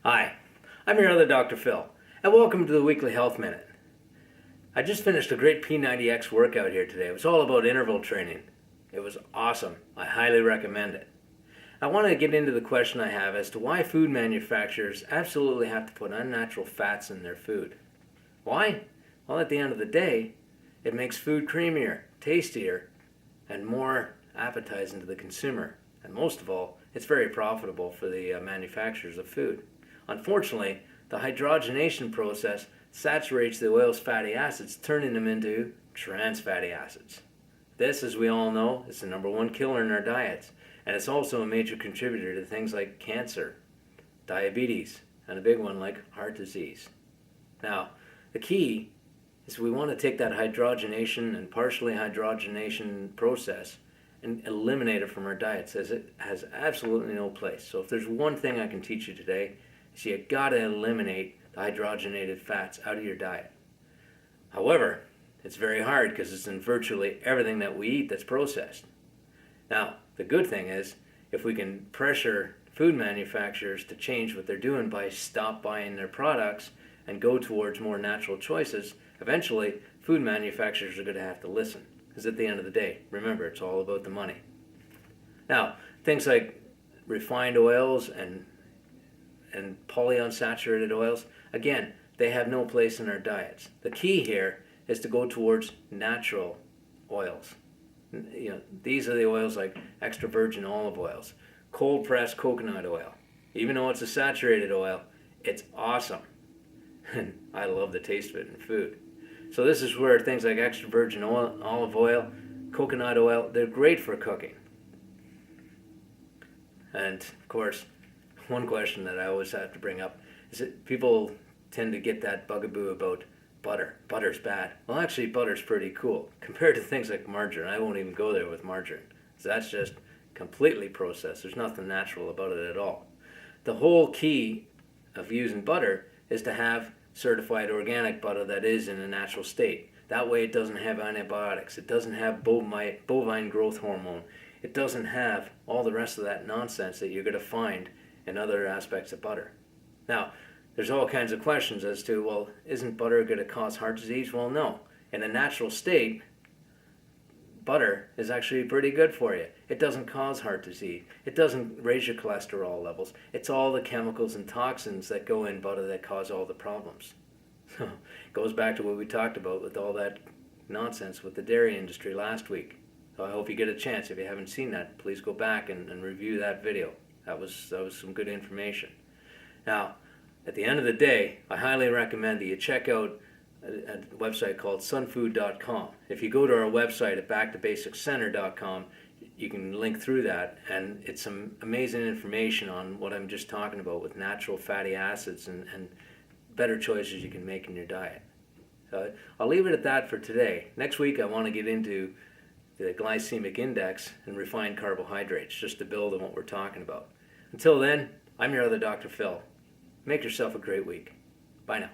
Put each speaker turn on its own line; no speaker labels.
Hi, I'm your other Dr. Phil, and welcome to the Weekly Health Minute. I just finished a great P90X workout here today. It was all about interval training. It was awesome. I highly recommend it. I want to get into the question I have as to why food manufacturers absolutely have to put unnatural fats in their food. Why? Well, at the end of the day, it makes food creamier, tastier, and more appetizing to the consumer. And most of all, it's very profitable for the manufacturers of food. Unfortunately, the hydrogenation process saturates the oil's fatty acids, turning them into trans fatty acids. This, as we all know, is the number one killer in our diets, and it's also a major contributor to things like cancer, diabetes, and a big one like heart disease. Now, the key is we want to take that hydrogenation and partially hydrogenation process and eliminate it from our diets, as it has absolutely no place. So if there's one thing I can teach you today, is you gotta eliminate the hydrogenated fats out of your diet. However, it's very hard because it's in virtually everything that we eat that's processed. Now, the good thing is, if we can pressure food manufacturers to change what they're doing by stop buying their products and go towards more natural choices, eventually food manufacturers are going to have to listen. Because at the end of the day, remember, it's all about the money. Now, things like refined oils and polyunsaturated oils, again, they have no place in our diets. The key here is to go towards natural oils. These are the oils like extra virgin olive oils, cold pressed coconut oil. Even though it's a saturated oil, it's awesome. And I love the taste of it in food. So this is where things like extra virgin olive oil, coconut oil, they're great for cooking. And of course, one question that I always have to bring up is that people tend to get that bugaboo about butter. Butter's bad. Well, actually, butter's pretty cool compared to things like margarine. I won't even go there with margarine. So that's just completely processed. There's nothing natural about it at all. The whole key of using butter is to have certified organic butter that is in a natural state. That way it doesn't have antibiotics. It doesn't have bovine growth hormone. It doesn't have all the rest of that nonsense that you're going to find in other aspects of butter. Now, there's all kinds of questions as to, well, isn't butter going to cause heart disease? Well, no. In a natural state, butter is actually pretty good for you. It doesn't cause heart disease. It doesn't raise your cholesterol levels. It's all the chemicals and toxins that go in butter that cause all the problems. So it goes back to what we talked about with all that nonsense with the dairy industry last week. So I hope you get a chance. If you haven't seen that, please go back and review that video. That was some good information. Now, at the end of the day, I highly recommend that you check out a website called sunfood.com. If you go to our website at backtobasicscenter.com, you can link through that, and it's some amazing information on what I'm just talking about with natural fatty acids and better choices you can make in your diet. So I'll leave it at that for today. Next week I want to get into the glycemic index and refined carbohydrates, just to build on what we're talking about. Until then, I'm your other Dr. Phil. Make yourself a great week. Bye now.